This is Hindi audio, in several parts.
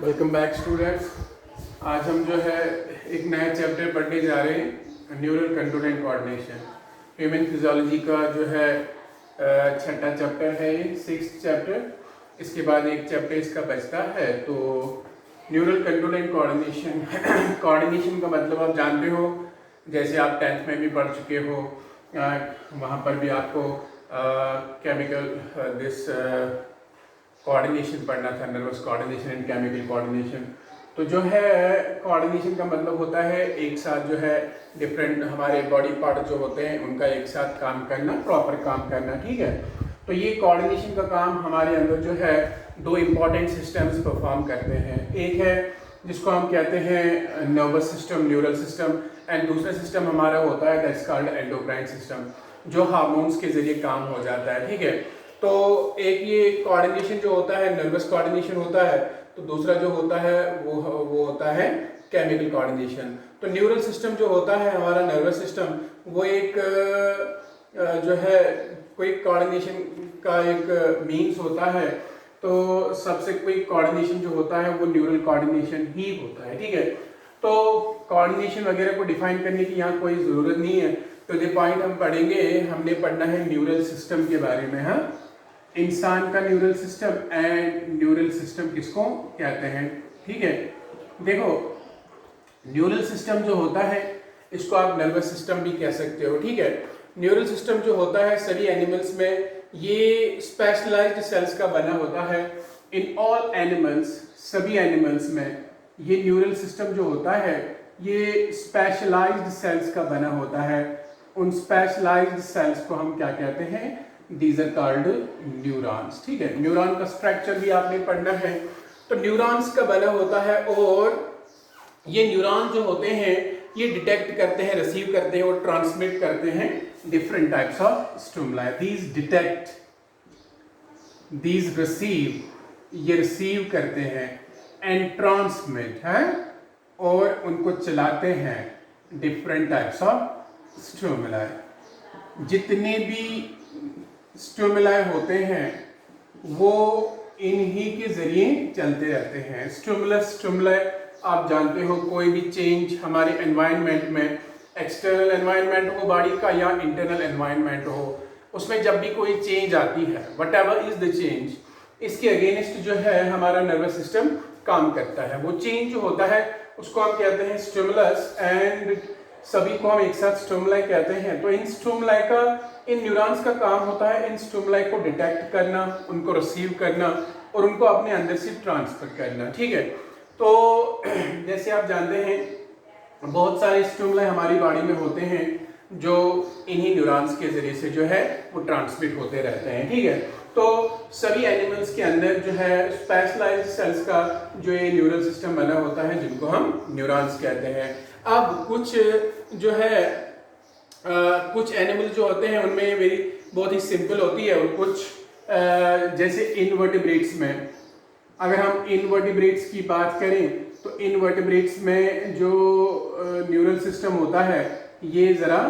Welcome back students. आज हम जो है एक नया चैप्टर पढ़ने जा रहे हैं, neural control and coordination. Human physiology का जो है छठा चैप्टर है, ये 6th चैप्टर। इसके बाद एक चैप्टर इसका बचता है। तो neural control and coordination coordination का मतलब आप जानते हो, जैसे आप 10th में भी पढ़ चुके हो, वहाँ पर भी आपको केमिकल दिस कोऑर्डिनेशन पढ़ना था, nervous coordination and chemical coordination. तो जो है कोऑर्डिनेशन का मतलब होता है एक साथ जो है डिफरेंट हमारे बॉडी पार्ट जो होते हैं उनका एक साथ काम करना, प्रॉपर काम करना, ठीक है। तो ये कोऑर्डिनेशन का काम हमारे अंदर जो है दो इम्पॉर्टेंट सिस्टम्स परफॉर्म करते हैं। एक है जिसको हम कहते हैं nervous system, neural system, and दूसरा सिस्टम हमारा होता है दैट्स कॉल्ड एंडोक्राइन सिस्टम, जो हार्मोन्स के जरिए काम हो जाता है, ठीक है। तो एक ये कोऑर्डिनेशन जो होता है नर्वस कोऑर्डिनेशन होता है, तो दूसरा जो होता है वो होता है केमिकल कोऑर्डिनेशन। तो न्यूरल सिस्टम जो होता है हमारा नर्वस सिस्टम, वो एक जो है कोई कोऑर्डिनेशन का एक मीन्स होता है। तो सबसे कोई कोऑर्डिनेशन जो होता है वो न्यूरल कोऑर्डिनेशन ही होता है, ठीक है। तो कोऑर्डिनेशन वगैरह को डिफाइन करने की यहाँ कोई ज़रूरत नहीं है। तो ये पॉइंट हम पढ़ेंगे, हमने पढ़ना है न्यूरल सिस्टम के बारे में। हाँ, इंसान का neural system and neural system किसको कहते हैं, ठीक है। देखो, न्यूरल सिस्टम जो होता है इसको आप नर्वस सिस्टम भी कह सकते हो, ठीक है। न्यूरल सिस्टम जो होता है सभी एनिमल्स में ये स्पेशलाइज्ड सेल्स का बना होता है। इन ऑल एनिमल्स, सभी एनिमल्स में ये न्यूरल सिस्टम जो होता है ये स्पेशलाइज्ड सेल्स का बना होता है। उन स्पेशलाइज्ड सेल्स को हम क्या कहते हैं, These are called न्यूरॉन्स, ठीक है। न्यूरॉन का स्ट्रक्चर भी आपने पढ़ना है। तो न्यूरॉन्स का बना होता है और ये न्यूरॉन जो होते हैं ये डिटेक्ट करते हैं, रिसीव करते हैं और ट्रांसमिट करते हैं different types of stimuli. These detect, these receive, ये रिसीव करते हैं, एंड ट्रांसमिट है और उनको चलाते हैं डिफरेंट टाइप्स ऑफ स्टिमुलाई। जितने भी स्टिमुलाई होते हैं वो इन्हीं के जरिए चलते रहते हैं। स्टिमुलाई आप जानते हो, कोई भी चेंज हमारे एनवायरनमेंट में, एक्सटर्नल एनवायरनमेंट हो बॉडी का या इंटरनल एनवायरनमेंट हो, उसमें जब भी कोई चेंज आती है, what ever is the change, इसके अगेंस्ट जो है हमारा नर्वस सिस्टम काम करता है। वो चेंज जो होता है उसको हम कहते हैं स्टिमुलस, एंड सभी को हम एक साथ स्टिमुलाई कहते हैं। तो इन स्टिमुलाई का, इन न्यूरॉन्स का काम होता है इन स्टिमुलाई को डिटेक्ट करना, उनको रिसीव करना और उनको अपने अंदर से ट्रांसफर करना, ठीक है। तो जैसे आप जानते हैं बहुत सारे स्टिमुलाई हमारी बॉडी में होते हैं जो इन्हीं न्यूरॉन्स के जरिए से जो है वो ट्रांसमिट होते रहते हैं, ठीक है। तो सभी एनिमल्स के अंदर जो है स्पेशलाइज्ड सेल्स का जो ये न्यूरल सिस्टम बना होता है जिनको हम न्यूरॉन्स कहते हैं। अब कुछ जो है कुछ एनिमल जो होते हैं उनमें मेरी बहुत ही सिंपल होती है, और कुछ जैसे इनवर्टिब्रेट्स में, अगर हम इनवर्टिब्रेट्स की बात करें तो इनवर्टिब्रेट्स में जो न्यूरल सिस्टम होता है ये ज़रा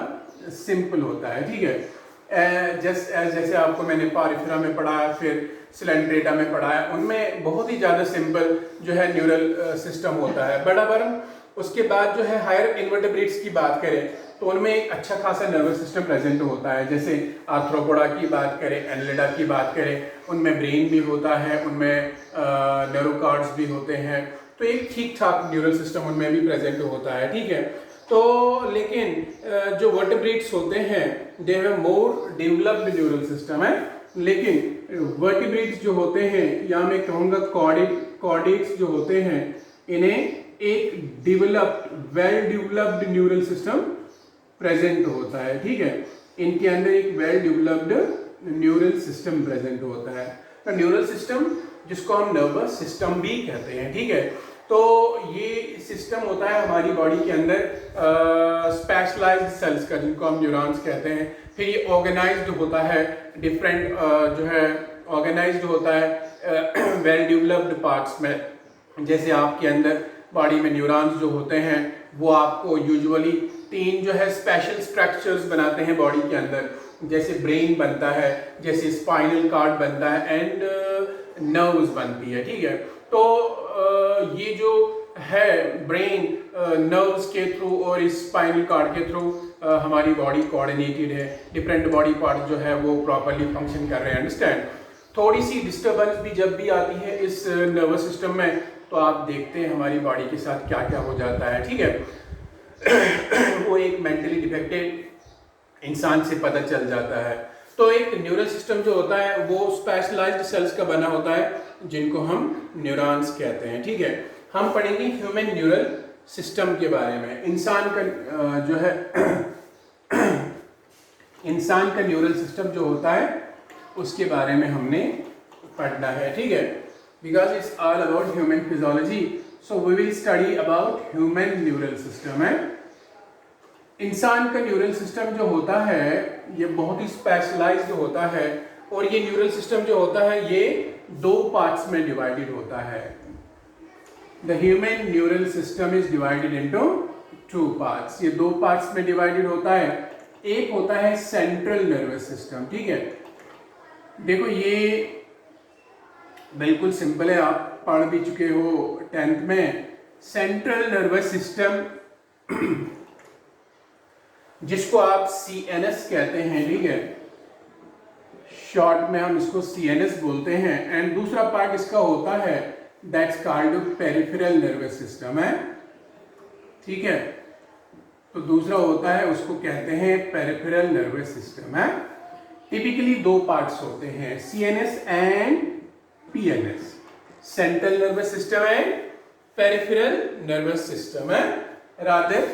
सिंपल होता है, ठीक है। जैसे आपको मैंने पारिफेरा में पढ़ाया, फिर सिलेंड्रेटा में पढ़ाया, उनमें बहुत ही ज़्यादा सिंपल जो है न्यूरल सिस्टम होता है। बड़ा उसके बाद जो है हायर इनवर्टिब्रेट्स की बात करें तो उनमें एक अच्छा खासा नर्वस सिस्टम प्रेजेंट होता है। जैसे आर्थ्रोपोडा की बात करें, एनलिडा की बात करें, उनमें ब्रेन भी होता है, उनमें न्यूरोकॉर्ड्स भी होते हैं। तो एक ठीक ठाक न्यूरल सिस्टम उनमें भी प्रेजेंट होता है, ठीक है। तो लेकिन जो वर्टिब्रेट्स होते हैं they have more developed neural system है, लेकिन वर्टिब्रेट्स जो होते हैं या मैं कहूँगा कॉर्डेट्स जो होते हैं, इन्हें एक developed, well developed neural system present होता है, ठीक है। इनके अंदर एक well developed neural system present होता है। तो न्यूरल सिस्टम जिसको हम नर्वस सिस्टम भी कहते हैं, ठीक है। तो ये सिस्टम होता है हमारी बॉडी के अंदर स्पेशलाइज्ड सेल्स का, जिनको हम न्यूरॉन्स कहते हैं। फिर ये ऑर्गेनाइज्ड होता है, डिफरेंट जो है ऑर्गेनाइज्ड होता है वेल डेवलप्ड पार्ट्स में। जैसे आपके अंदर बॉडी में न्यूरॉन्स जो होते हैं वो आपको यूजुअली 3 जो है स्पेशल स्ट्रक्चर्स बनाते हैं बॉडी के अंदर। जैसे ब्रेन बनता है, जैसे स्पाइनल कॉर्ड बनता है, एंड नर्व्स बनती है, ठीक है। तो ये जो है ब्रेन नर्व्स के थ्रू और स्पाइनल कॉर्ड के थ्रू हमारी बॉडी कोऑर्डिनेटेड है, डिफरेंट बॉडी पार्ट जो है वो प्रॉपरली फंक्शन कर रहे हैं। अंडरस्टैंड। थोड़ी सी डिस्टर्बेंस भी जब भी आती है इस नर्वस सिस्टम में तो आप देखते हैं हमारी बॉडी के साथ क्या क्या हो जाता है, ठीक है। वो एक मेंटली डिफेक्टेड इंसान से पता चल जाता है। तो एक न्यूरल सिस्टम जो होता है वो स्पेशलाइज्ड सेल्स का बना होता है जिनको हम न्यूरॉन्स कहते हैं, ठीक है। हम पढ़ेंगे ह्यूमन न्यूरल सिस्टम के बारे में। इंसान का जो है इंसान का न्यूरल सिस्टम जो होता है उसके बारे में हमने पढ़ना है, ठीक है। Because it's all about human physiology, so we will study about human neural system है। इंसान का न्यूरल सिस्टम जो होता है ये बहुत ही स्पेशलाइज्ड होता है और ये न्यूरल सिस्टम जो होता है ये दो पार्ट्स में डिवाइडेड होता है। The human neural system is divided into two parts. ये दो पार्ट्स में डिवाइडेड होता है। एक होता है सेंट्रल नर्वस सिस्टम, ठीक है। देखो ये बिल्कुल सिंपल है, आप पढ़ भी चुके हो 10th में। सेंट्रल नर्वस सिस्टम जिसको आप CNS कहते हैं, ठीक है, शॉर्ट में हम इसको CNS बोलते हैं। एंड दूसरा पार्ट इसका होता है that's called peripheral nervous system है, ठीक है। तो दूसरा होता है उसको कहते हैं पेरिफेरल नर्वस सिस्टम है। टिपिकली दो पार्ट्स होते हैं CNS and PNS, central nervous system and peripheral nervous system है। Rather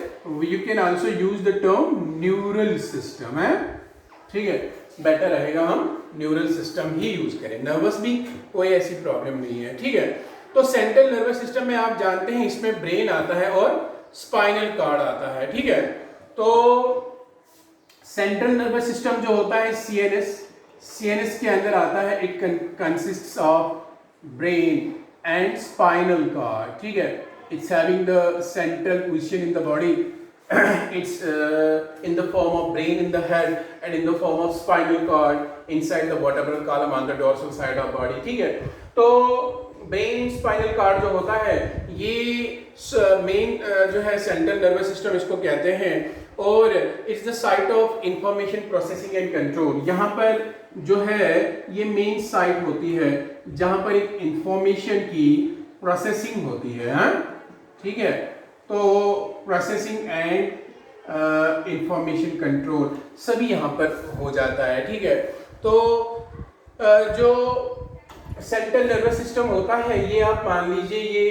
you can also use the term neural system है, ठीक है। बेटर रहेगा हम न्यूरल सिस्टम ही यूज करें, नर्वस भी कोई ऐसी प्रॉब्लम नहीं है, ठीक है। तो सेंट्रल नर्वस सिस्टम में आप जानते हैं इसमें ब्रेन आता है और स्पाइनल कॉर्ड आता है, ठीक है। तो सेंट्रल नर्वस सिस्टम जो होता है CNS के अंदर आता है। It consists of brain and spinal cord, ठीक है। It's having the central position in the body. It's in the form of brain in the head and in the form of spinal cord inside the vertebral column on the dorsal side of body, ठीक है। तो ब्रेन स्पाइनल कॉर्ड जो होता है ये मेन जो है सेंट्रल नर्वस सिस्टम इसको कहते हैं और it's the site of information processing and control. यहाँ पर जो है ये मेन साइट होती है जहाँ पर एक इंफॉर्मेशन की प्रोसेसिंग होती है, ठीक है। तो प्रोसेसिंग एंड इंफॉर्मेशन कंट्रोल सभी यहाँ पर हो जाता है, ठीक है। तो जो सेंट्रल नर्वस सिस्टम होता है ये आप मान लीजिए ये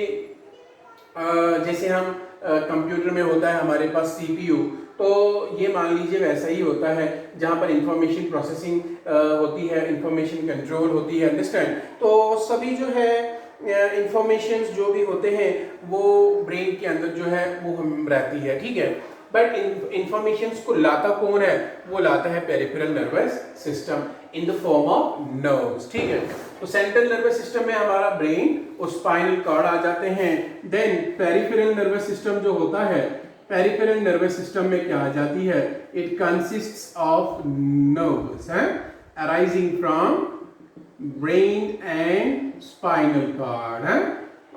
जैसे हम कंप्यूटर में होता है हमारे पास CPU, तो ये मान लीजिए वैसा ही होता है जहाँ पर इंफॉर्मेशन प्रोसेसिंग होती है, इंफॉर्मेशन कंट्रोल होती है, अंडरस्टैंड। तो सभी जो है इंफॉर्मेशंस जो भी होते हैं वो ब्रेन के अंदर जो है वो हम रहती है, ठीक है। बट इंफॉर्मेशंस को लाता कौन है? वो लाता है peripheral nervous system in the form of nerves, ठीक है। तो सेंट्रल नर्वस सिस्टम में हमारा ब्रेन और स्पाइनल कॉर्ड आ जाते हैं। देन पेरिफेरल नर्वस सिस्टम जो होता है, पेरिफेरल नर्वस सिस्टम में क्या आ जाती है? It consists of nerves arising from brain and spinal cord है।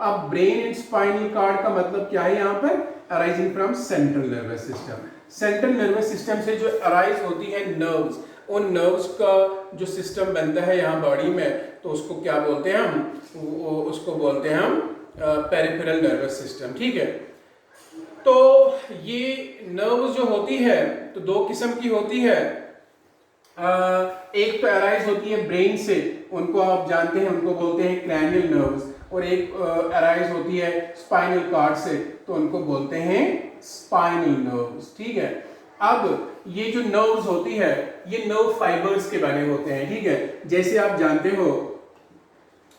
अब ब्रेन एंड स्पाइनल कॉर्ड का मतलब क्या है यहाँ पर? Arising from central nervous system. Central nervous system से जो अराइज होती है नर्व्स, उन नर्व्स का जो सिस्टम बनता है यहाँ बॉडी में, तो उसको क्या बोलते हैं हम? उसको बोलते हैं हम पेरिफेरल नर्वस सिस्टम, ठीक है। तो ये नर्व्स जो होती है तो दो किस्म की होती है। एक तो अराइज होती है ब्रेन से, उनको आप जानते हैं, उनको बोलते हैं क्रैनियल नर्व्स। और एक अराइज होती है स्पाइनल कॉर्ड से, तो उनको बोलते हैं स्पाइनल नर्व्स, ठीक है। अब ये जो नर्व्स होती है ये नर्व फाइबर्स के बने होते हैं, ठीक है। जैसे आप जानते हो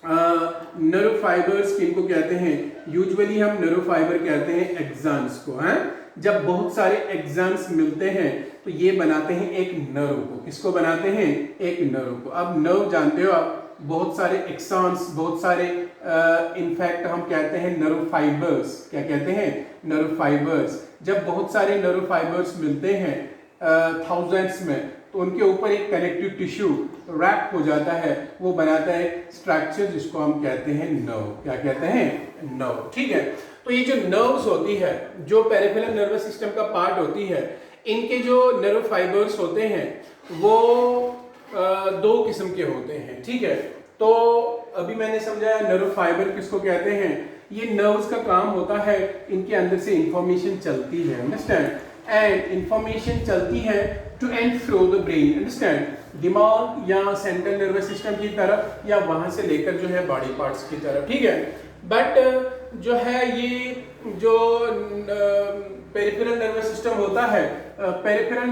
नर्व फाइबर्स किनको कहते हैं? यूजुअली हम नर्व फाइबर कहते हैं एक्सन्स को, हैं। जब बहुत सारे एक्सन्स मिलते हैं तो ये बनाते हैं एक नर्व को। किसको बनाते हैं? एक नर्व को। अब नर्व जानते हो आप, बहुत सारे एक्सॉन्स, बहुत सारे इनफैक्ट हम कहते हैं नर्व फाइबर्स। क्या कहते हैं? Nerve fibres. जब बहुत सारे नर्व फाइबर्स मिलते हैं थाउजेंड्स में, तो उनके ऊपर एक कनेक्टिव टिश्यू रैप हो जाता है, वो बनाता है स्ट्रक्चर जिसको हम कहते हैं नर्व। क्या कहते हैं? नर्व। ठीक है, तो ये जो नर्व्स होती है, जो पेरिफेरल नर्वस सिस्टम का पार्ट होती है, इनके जो नर्व फाइबर्स होते हैं वो दो किस्म के होते हैं। ठीक है, तो अभी मैंने समझाया नर्व फाइबर किसको कहते हैं। ये नर्व्स का काम होता है, इनके अंदर से इंफॉर्मेशन चलती है, अंडरस्टैंड, एंड इंफॉर्मेशन चलती है to and fro the brain, understand, दिमाग या सेंट्रल नर्वस सिस्टम की तरफ या वहां से लेकर जो है बॉडी पार्ट्स की तरफ। ठीक है, बट जो है ये जो पेरिफेरल नर्वस सिस्टम होता है, पेरिफेरल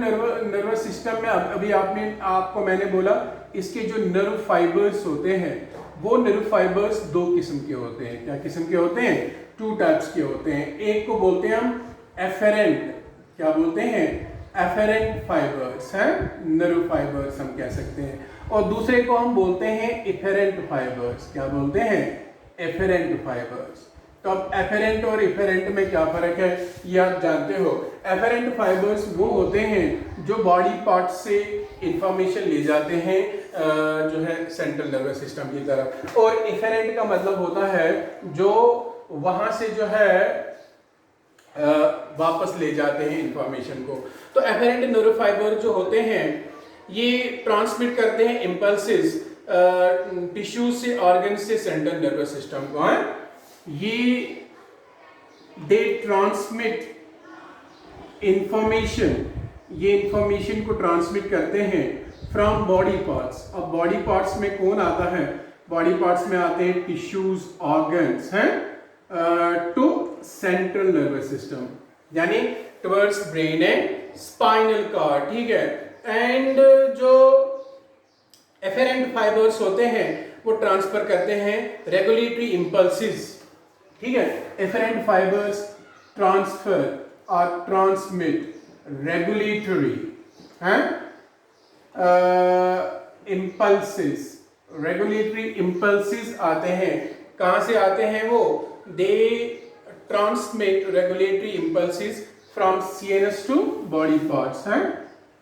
नर्वस सिस्टम में अभी आपको मैंने बोला इसके जो नर्व फाइबर्स होते हैं वो नर्व फाइबर्स दो किस्म के होते हैं। क्या किस्म के होते हैं? टू टाइप्स के होते हैं। एक को बोलते हैं हम एफेरेंट, क्या बोलते हैं? एफेरेंट फाइबर्स हैं, नर्व फाइबर्स हम कह सकते हैं, और दूसरे को हम बोलते हैं इफेरेंट फाइबर्स। क्या बोलते हैं? Efferent fibres. तो अब एफेरेंट और इफेरेंट में क्या फर्क है ये आप जानते हो। एफेरेंट फाइबर्स वो होते हैं जो बॉडी पार्ट से इंफॉर्मेशन ले जाते हैं जो है सेंट्रल नर्वस सिस्टम की तरफ, और इफेरेंट का मतलब होता है जो वहां से जो है वापस ले जाते हैं इंफॉर्मेशन को। तो एफेरेंट नर्व फाइबर जो होते हैं ये ट्रांसमिट करते हैं इम्पल्सेस टिश्यूज से, ऑर्गन से सेंट्रल नर्वस सिस्टम को। ये दे ट्रांसमिट इंफॉर्मेशन, ये इंफॉर्मेशन को ट्रांसमिट करते हैं फ्रॉम बॉडी पार्ट्स। अब बॉडी पार्ट्स में कौन आता है? बॉडी पार्ट्स में आते हैं टिश्यूज, ऑर्गन्स हैं, टू सेंट्रल नर्वस सिस्टम, यानी towards brain and spinal cord. ठीक है, एंड जो एफेरेंट फाइबर्स होते हैं वो ट्रांसफर करते हैं रेगुलेटरी इंपल्सेस। ठीक है, एफेरेंट फाइबर्स ट्रांसफर और transmit regulatory impulses. Regulatory impulses आते हैं, कहां से आते हैं वो? They transmit regulatory impulses from CNS to body parts.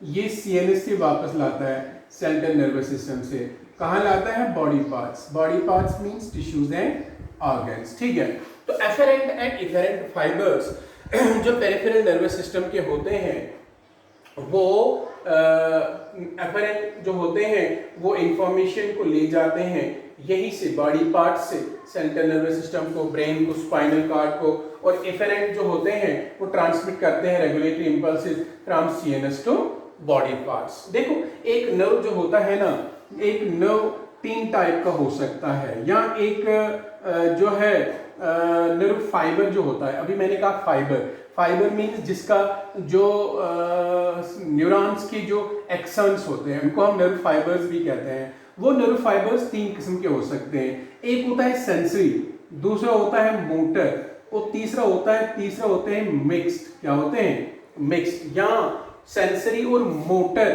ये सीएनएस से वापस लाता है सेंट्रल नर्वस सिस्टम से। कहां लाता है? Body parts. Body parts means tissues and organs. ठीक है, तो एफेरेंट एंड इफेरेंट फाइबर्स जो पेरिफेरल नर्वस सिस्टम के होते हैं वो एफेरेंट जो होते हैं वो इंफॉर्मेशन को ले जाते हैं यही से बॉडी पार्ट से सेंट्रल नर्वस सिस्टम को, ब्रेन को, स्पाइनल कॉर्ड को, और इफेरेंट जो होते हैं वो ट्रांसमिट करते हैं regulatory impulses from CNS to body parts. देखो एक नर्व जो होता है ना, एक नर्व तीन टाइप का हो सकता है, या एक जो है नर्व फाइबर जो होता है। अभी मैंने कहा फाइबर, फाइबर मीन्स जिसका जो न्यूरॉन्स की जो एक्सन्स होते हैं उनको हम नर्व फाइबर्स भी कहते हैं। वो नर्व फाइबर्स तीन किस्म के हो सकते हैं। एक होता है सेंसरी, दूसरा होता है मोटर, और तीसरा होते हैं मिक्स्ड। क्या होते हैं? मिक्स्ड। या सेंसरी और मोटर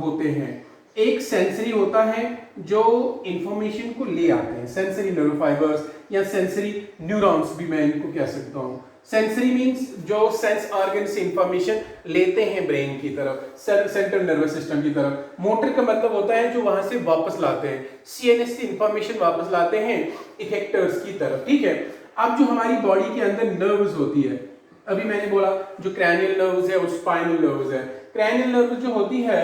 होते हैं। एक सेंसरी होता है जो इंफॉर्मेशन को ले आते हैं, सेंसरी नर्व फाइबर्स या सेंसरी न्यूरॉन्स भी मैं इनको कह सकता हूँ। सेंसरी मींस जो सेंस ऑर्गन से इंफॉर्मेशन लेते हैं ब्रेन की तरफ, सेंट्रल नर्वस सिस्टम की तरफ। मोटर का मतलब होता है जो वहां से वापस लाते हैं, सीएनएस से इंफॉर्मेशन वापस लाते हैं इफेक्टर्स की तरफ। ठीक है, अब जो हमारी बॉडी के अंदर नर्व्स होती है, अभी मैंने बोला जो क्रैनियल नर्व्स है और स्पाइनल नर्व्स है। क्रैनियल नर्व जो होती है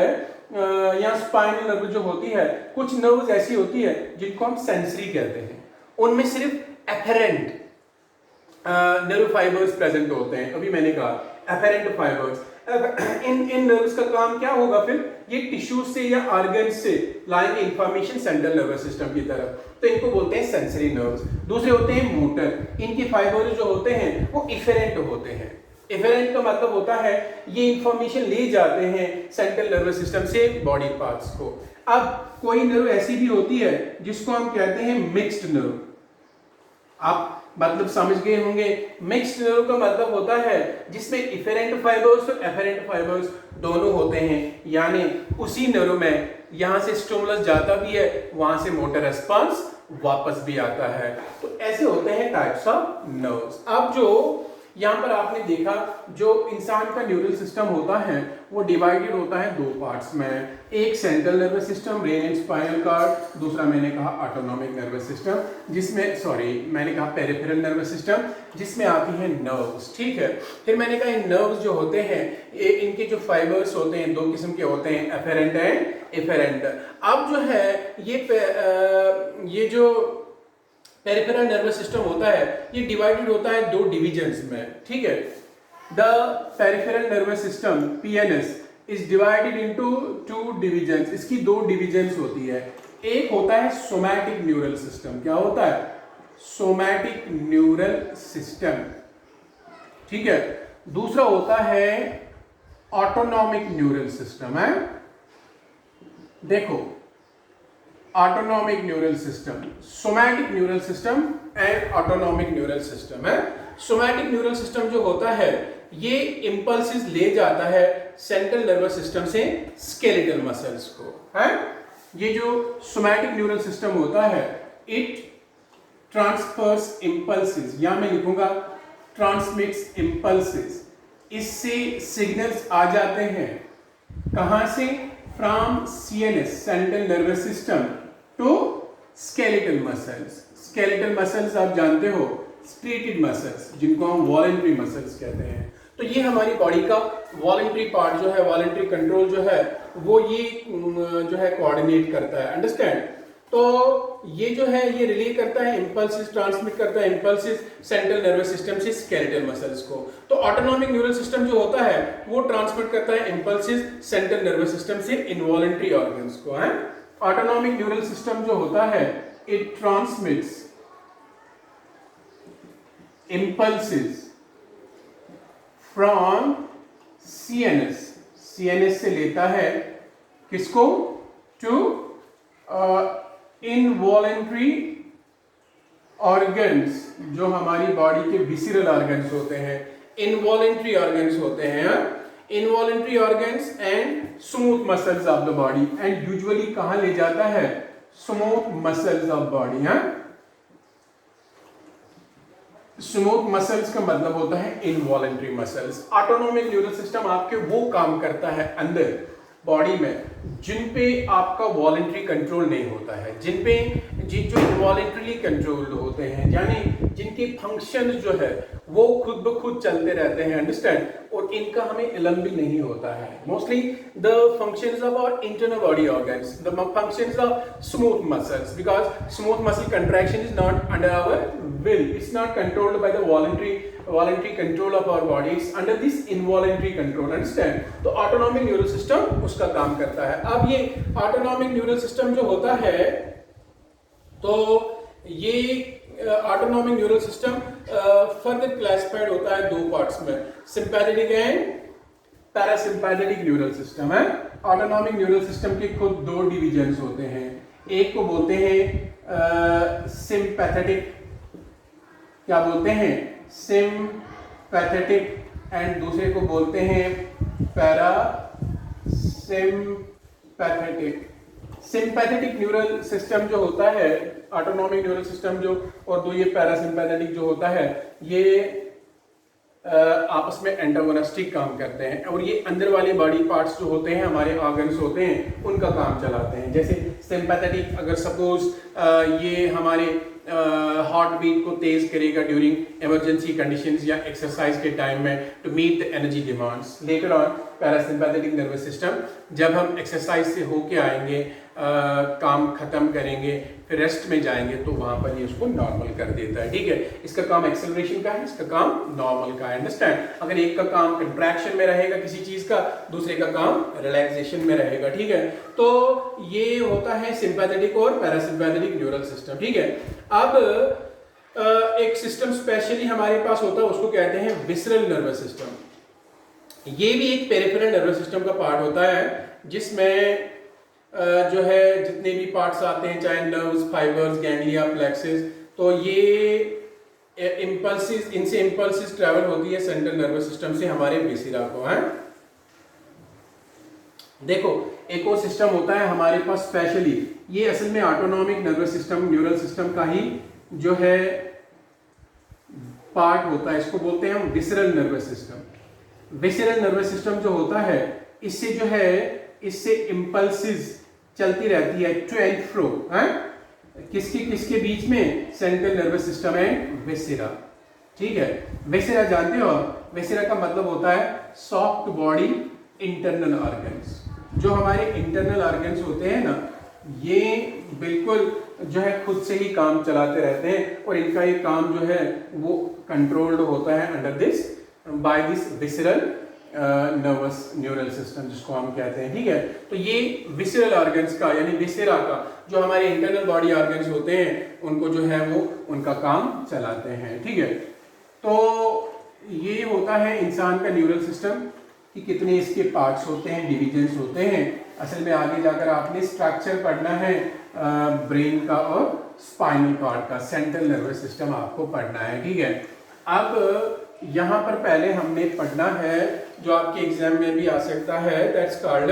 या स्पाइनल नर्व जो होती है, कुछ नर्व्स ऐसी होती है जिनको हम सेंसरी कहते हैं, उनमें सिर्फ एफेरेंट नर्व फाइबर्स प्रेजेंट होते हैं। अभी मैंने कहा एफेरेंट फाइबर्स। इन नर्व्स का काम क्या होगा फिर? ये टिश्यू से या ऑर्गन से लाएंगे इंफॉर्मेशन सेंट्रल नर्वस सिस्टम की तरफ, तो इनको बोलते हैं सेंसरी नर्व्स। दूसरे होते हैं मोटर, इनके फाइबर्स जो होते हैं वो इफेरेंट होते हैं। इफेरेंट का मतलब होता है ये इंफॉर्मेशन ले जाते हैं सेंट्रल नर्वस सिस्टम से बॉडी पार्ट्स को। अब कोई नर्व ऐसी भी होती है जिसको हम कहते हैं मिक्स्ड नर्व। आप मतलब समझ गए होंगे, मिक्स्ड नर्व का मतलब होता है जिसमें इफेरेंट फाइबर्स और एफेरेंट फाइबर्स दोनों होते हैं, यानी उसी नर्व में यहां से स्टिमुलस जाता भी है, वहां से मोटर रेस्पॉन्स वापस भी आता है। तो ऐसे होते हैं टाइप्स ऑफ नर्व्स। अब जो यहाँ पर आपने देखा जो इंसान का न्यूरल सिस्टम होता है वो डिवाइडेड होता है दो पार्ट्स में, एक central nervous system brain and spinal cord, दूसरा मैंने कहा ऑटोनॉमिक नर्वस सिस्टम जिसमें मैंने कहा पेरिफेरल नर्वस सिस्टम जिसमें आती है नर्व्स, ठीक है। फिर मैंने कहा इन नर्व्स जो होते हैं इनके जो फाइबर्स होते हैं दो किस्म के होते हैं, एफेरेंट एंड इफेरेंट। अब जो है ये जो पेरिफेरल नर्वस सिस्टम होता है ये डिवाइडेड होता है दो डिविजन्स में, ठीक है। The peripheral nervous system PNS is divided into two divisions, इसकी दो डिविजन्स होती है। एक होता है सोमैटिक न्यूरल सिस्टम, क्या होता है? सोमैटिक न्यूरल सिस्टम, ठीक है। दूसरा होता है ऑटोनॉमिक न्यूरल सिस्टम, है। देखो autonomic neural system, somatic neural system and autonomic neural system है। सोमैटिक न्यूरल सिस्टम जो होता है ये इंपल्सेस ले जाता है सेंट्रल नर्वस सिस्टम से स्केलेटल मसल्स को, है। ये जो सोमैटिक न्यूरल सिस्टम होता है इट ट्रांसफर्स इंपल्सेस, या मैं लिखूंगा ट्रांसमिट्स इंपल्सेस, इससे सिग्नल्स आ जाते हैं कहां से? From CNS central nervous system to skeletal muscles. Skeletal muscles आप जानते हो स्ट्रेटेड मसल्स जिनको हम वॉलंटरी मसल्स कहते हैं। तो ये हमारी बॉडी का वॉलंटरी पार्ट जो है, वॉलंटरी कंट्रोल जो है वो ये जो है कोऑर्डिनेट करता है, अंडरस्टैंड। तो ये जो है ये रिले करता है इंपल्सेस, ट्रांसमिट करता है इंपल्सेस सेंट्रल नर्वस सिस्टम से स्केलेटल मसल्स को। तो ऑटोनॉमिक न्यूरल सिस्टम जो होता है वो ट्रांसमिट करता है इंपल्सेस सेंट्रल नर्वस सिस्टम से इनवॉलंटरी ऑर्गन्स को, है। ऑटोनॉमिक न्यूरल सिस्टम जो होता है it transmits impulses from CNS, CNS से लेता है किसको? टू इनवॉलेंट्री ऑर्गन्स, जो हमारी बॉडी के विसिरल ऑर्गन्स होते हैं, इनवॉलेंट्री ऑर्गन्स होते हैं, involuntary organs and smooth muscles of the body. And usually कहां ले जाता है? स्मूथ मसल्स ऑफ बॉडी, है। स्मूथ मसल्स का मतलब होता है involuntary muscles. Autonomic neural system आपके वो काम करता है अंदर बॉडी में जिन पे आपका वॉलंटरी कंट्रोल नहीं होता है, जिन जो इनवॉलंटरीली कंट्रोल्ड होते हैं, यानी जिनके फंक्शंस जो है वो खुद ब खुद चलते रहते हैं, अंडरस्टैंड, और इनका हमें इल्म भी नहीं होता है। Mostly the functions of our internal body organs, the functions of smooth muscles, because smooth muscle contraction is not under our will, it's not controlled by the voluntary control of our body, it's under this involuntary control, understand। तो ऑटोनॉमिक न्यूरल सिस्टम उसका काम करता है। अब ये ऑटोनॉमिक न्यूरल सिस्टम जो होता है तो ये autonomic neural system further classified होता है दो पार्ट्स में, sympathetic and parasympathetic neural system, है। ऑटोनॉमिक न्यूरल सिस्टम के खुद दो डिविजन्स होते हैं, एक को बोलते हैं सिंपैथेटिक, क्या बोलते हैं? सिंपैथेटिक, एंड दूसरे को बोलते हैं पैरासिम्पैथेटिक। सिंपैथेटिक न्यूरल सिस्टम जो होता है, ऑटोनॉमिक न्यूरल सिस्टम जो, और दो ये पैरासिम्पैथेटिक जो होता है, ये आपस में एंटागोनिस्टिक काम करते हैं, और ये अंदर वाले बॉडी पार्ट्स जो होते हैं, हमारे ऑर्गन्स होते हैं, उनका काम चलाते हैं। जैसे सिंपैथेटिक अगर सपोज ये हमारे हार्ट बीट को तेज करेगा ड्यूरिंग इमरजेंसी कंडीशंस या एक्सरसाइज के टाइम में to meet the energy demands. Later on parasympathetic nervous system, जब हम एक्सरसाइज से होके आएंगे, काम खत्म करेंगे, फिर रेस्ट में जाएंगे, तो वहां पर ये उसको नॉर्मल कर देता है, ठीक है। इसका काम एक्सेलरेशन का है, इसका काम नॉर्मल का है, अंडरस्टैंड। अगर एक का काम कंट्रैक्शन में रहेगा किसी चीज का, दूसरे का काम रिलैक्सेशन में रहेगा, ठीक है। तो ये होता है सिंपैथेटिक और पैरासिम्पैथेटिक न्यूरल सिस्टम, ठीक है। अब एक सिस्टम स्पेशली हमारे पास होता है, उसको कहते हैं विसरल नर्वस सिस्टम। ये भी एक पेरिफेरल नर्वस सिस्टम का पार्ट होता है, जिसमें जो है जितने भी पार्ट्स आते हैं, चाहे नर्व्स, फाइबर्स, गैंग्लिया, प्लेक्सेस, तो ये इंपल्सेस, इनसे इंपल्सेस ट्रैवल होती है सेंट्रल नर्वस सिस्टम से हमारे विसिरा को, है। देखो एक और सिस्टम होता है हमारे पास स्पेशली, ये असल में autonomic nervous system, neural system का ही जो है पार्ट होता है, इसको बोलते हैं हम visceral nervous system. Visceral nervous system जो होता है, इससे जो है, इससे इम्पल्सिस चलती रहती है टू एंड फ्रो, है किसके किसके बीच में, central nervous system and viscera. ठीक है, विसेरा जानते हो, विसेरा का मतलब होता है सॉफ्ट बॉडी इंटरनल ऑर्गन्स। जो हमारे इंटरनल ऑर्गन्स होते हैं ना, ये बिल्कुल जो है खुद से ही काम चलाते रहते हैं, और इनका ये काम जो है वो कंट्रोल्ड होता है under this by this visceral nervous neural system, जिसको हम कहते हैं। ठीक है, तो ये विसरल ऑर्गन्स का यानी विसेरा का, जो हमारे इंटरनल बॉडी ऑर्गन्स होते हैं, उनको जो है वो उनका काम चलाते हैं। ठीक है, तो ये होता है इंसान का न्यूरल सिस्टम कि कितने इसके पार्ट्स होते हैं, डिविजन्स होते हैं। असल में आगे जाकर आपने स्ट्रक्चर पढ़ना है ब्रेन का और स्पाइनल कॉर्ड का, सेंट्रल नर्वस सिस्टम आपको पढ़ना है। ठीक है, अब यहाँ पर पहले हमने पढ़ना है जो आपके एग्जाम में भी आ सकता है, that's called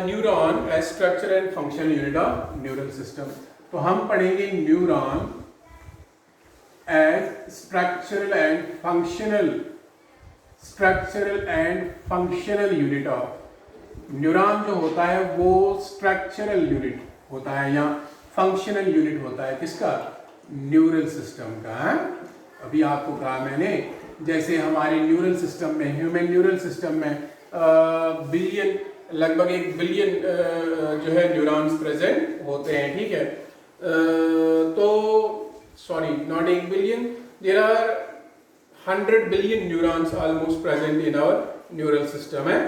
neuron as structure and functional unit of neural system. तो हम पढ़ेंगे neuron as structural and functional unit of. Neuron जो होता है वो स्ट्रक्चरल यूनिट होता है या फंक्शनल यूनिट होता है, किसका, न्यूरल सिस्टम का। है अभी आपको कहा मैंने, जैसे हमारे न्यूरल सिस्टम में, ह्यूमन न्यूरल सिस्टम में बिलियन, लगभग 1 बिलियन जो है न्यूरॉन्स प्रेजेंट होते हैं। ठीक है, तो sorry not 1 billion, there are 100 billion neurons almost present in our neural system है।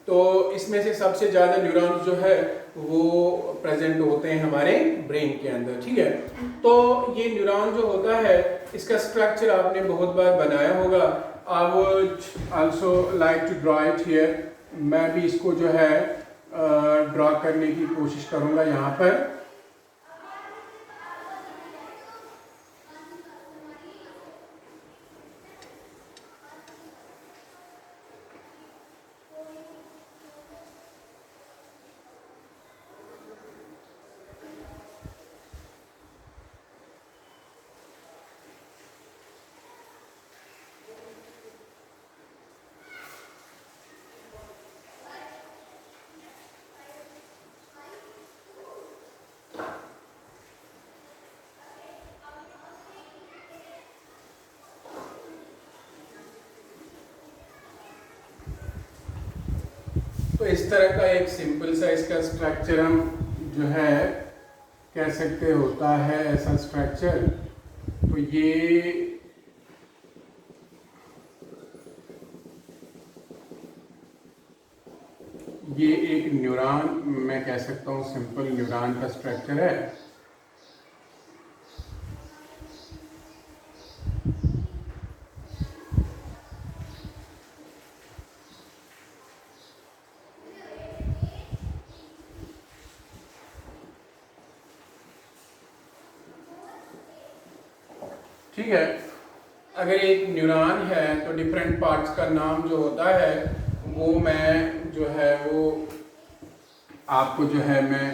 तो इसमें से सबसे ज़्यादा न्यूरॉन्स जो है वो प्रेजेंट होते हैं हमारे ब्रेन के अंदर। ठीक है, तो ये न्यूरॉन जो होता है, इसका स्ट्रक्चर आपने बहुत बार बनाया होगा। I would also like to draw it here. मैं भी इसको जो है ड्रॉ करने की कोशिश करूँगा यहाँ पर। तो इस तरह का एक सिंपल सा इसका स्ट्रक्चर हम जो है कह सकते होता है, ऐसा स्ट्रक्चर। तो ये एक न्यूरॉन, मैं कह सकता हूँ सिंपल न्यूरॉन का स्ट्रक्चर है। ठीक है, अगर एक न्यूरॉन है तो डिफरेंट पार्ट्स का नाम जो होता है वो मैं जो है वो आपको जो है मैं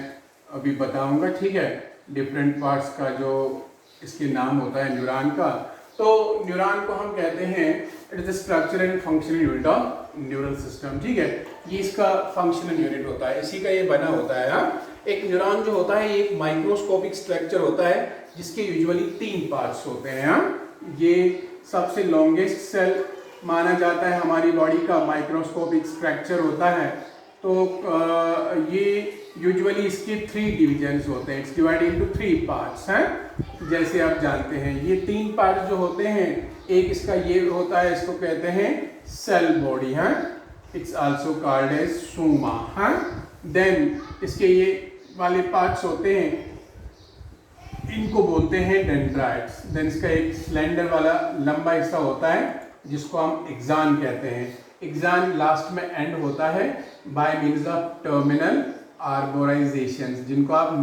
अभी बताऊंगा। ठीक है, डिफरेंट पार्ट्स का जो इसके नाम होता है न्यूरॉन का। तो न्यूरॉन को हम कहते हैं it is the structure and functional unit of neural system. ठीक है, ये इसका फंक्शनल यूनिट होता है, इसी का ये बना होता है। हाँ, एक न्यूरॉन जो होता है ये एक माइक्रोस्कोपिक स्ट्रक्चर होता है जिसके यूजुअली 3 पार्ट्स होते हैं। हाँ, ये सबसे लॉन्गेस्ट सेल माना जाता है हमारी बॉडी का, माइक्रोस्कोपिक स्ट्रक्चर होता है। तो ये यूजुअली इसके 3 डिविजन्स होते हैं, इट्स डिवाइडेड इनटू 3 पार्ट्स हैं। जैसे आप जानते हैं ये 3 पार्ट्स जो होते हैं, एक इसका ये होता है, इसको कहते हैं सेल बॉडी। हाँ, it's also called as soma. हाँ, देन इसके ये वाले पार्ट्स होते हैं, इनको बोलते हैं डेंड्राइट्स। देन इसका एक स्लेंडर वाला लंबा हिस्सा होता है जिसको हम एक्सान कहते हैं। एक्सान लास्ट में एंड होता है बाय मीन्स ऑफ टर्मिनल आर्बोराइजेशन, जिनको आप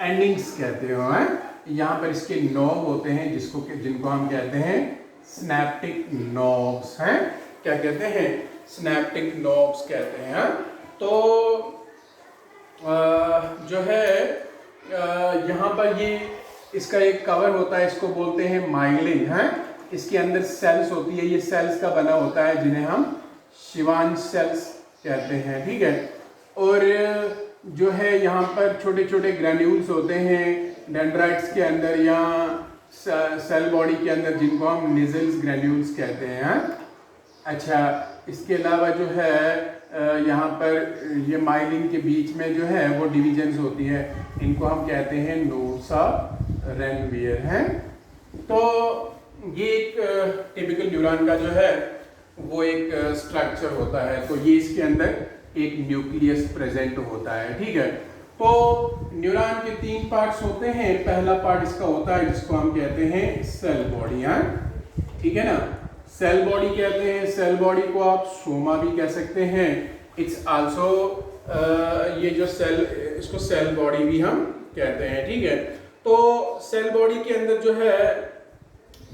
एंडिंग्स कहते हो। हैं, यहाँ पर इसके नोब होते हैं जिनको हम कहते हैं स्नैप्टिक नोब्स। हैं, क्या कहते हैं, स्नैप्टिक नोब्स कहते हैं। तो जो है यहाँ पर ये इसका एक कवर होता है, इसको बोलते हैं माइलिन है। इसके अंदर सेल्स होती है, ये सेल्स का बना होता है जिन्हें हम शिवान सेल्स कहते हैं, ठीक है। और जो है यहाँ पर छोटे छोटे ग्रैन्यूल्स होते हैं डेंड्राइट्स के अंदर या सेल बॉडी के अंदर, जिनको हम निजल्स ग्रैन्यूल्स कहते हैं। अच्छा, इसके अलावा जो है यहाँ पर ये माइलिन के बीच में जो है वो डिविजन्स होती है, इनको हम कहते हैं नोड्स ऑफ रेनवियर हैं। तो ये एक टिपिकल न्यूरॉन का जो है वो एक स्ट्रक्चर होता है। तो ये इसके अंदर एक न्यूक्लियस प्रेजेंट होता है, ठीक है। तो न्यूरॉन के 3 पार्ट्स होते हैं। पहला पार्ट इसका होता है जिसको हम कहते हैं सेल बॉडी, ठीक है ना। सेल बॉडी कहते हैं, सेल बॉडी को आप सोमा भी कह सकते हैं। इट्स आल्सो ये जो सेल, इसको सेल बॉडी भी हम कहते हैं, ठीक है। तो सेल बॉडी के अंदर जो है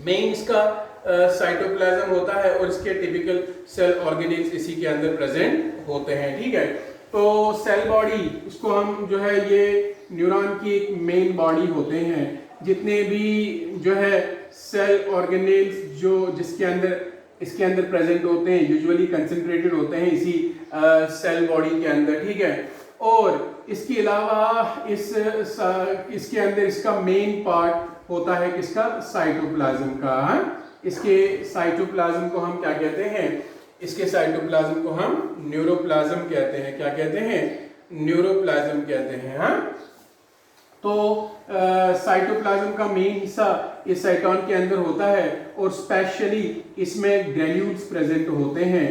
मेन इसका साइटोप्लाज्म होता है और इसके टिपिकल सेल ऑर्गेनेल्स इसी के अंदर प्रेजेंट होते हैं, ठीक है। तो सेल बॉडी, इसको हम जो है ये न्यूरॉन की एक मेन बॉडी होते हैं। जितने भी जो है सेल ऑर्गेनेल्स जो जिसके अंदर इसके अंदर प्रेजेंट होते हैं यूजुअली कंसंट्रेटेड होते हैं इसी सेल बॉडी के अंदर, ठीक है। और इसके अलावा इसके अंदर इसका मेन पार्ट होता है किसका, साइटोप्लाज्म का। इसके साइटोप्लाज्म को हम क्या कहते हैं, इसके साइटोप्लाज्म को हम न्यूरोप्लाज्म कहते हैं। क्या कहते हैं, न्यूरोप्लाज्म कहते हैं। हाँ, तो साइटोप्लाज्म का मेन हिस्सा इस साइटोन के अंदर होता है और स्पेशली इसमें ग्रेन्यूल्स प्रेजेंट होते हैं।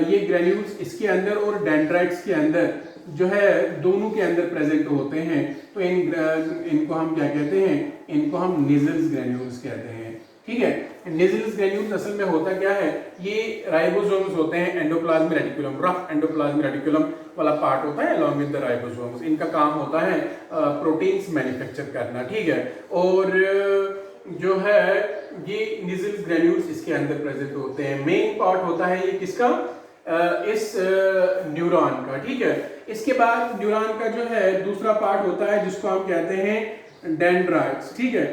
ये ग्रेन्यूल्स इसके अंदर और डेंड्राइट्स के अंदर जो है दोनों के अंदर प्रेजेंट होते हैं। तो इनको हम क्या कहते हैं, इनको हम निजल्स ग्रेन्यूल्स कहते हैं, ठीक है। निजल्स ग्रेन्यूल्स असल में होता क्या है, ये राइबोसोम्स होते हैं, endoplasmic reticulum, rough endoplasmic reticulum वाला पार्ट होता है अलॉन्ग विद द राइबोसोम्स। इनका काम होता है प्रोटीन्स मैन्युफैक्चर करना, ठीक है। और जो है ये निजल्स ग्रेन्यूल्स इसके अंदर प्रेजेंट होते हैं। मेन पार्ट होता है ये किसका, इस न्यूरॉन का, ठीक है। इसके बाद न्यूरॉन का जो है दूसरा पार्ट होता है जिसको हम कहते हैं डेंड्राइट्स, ठीक है।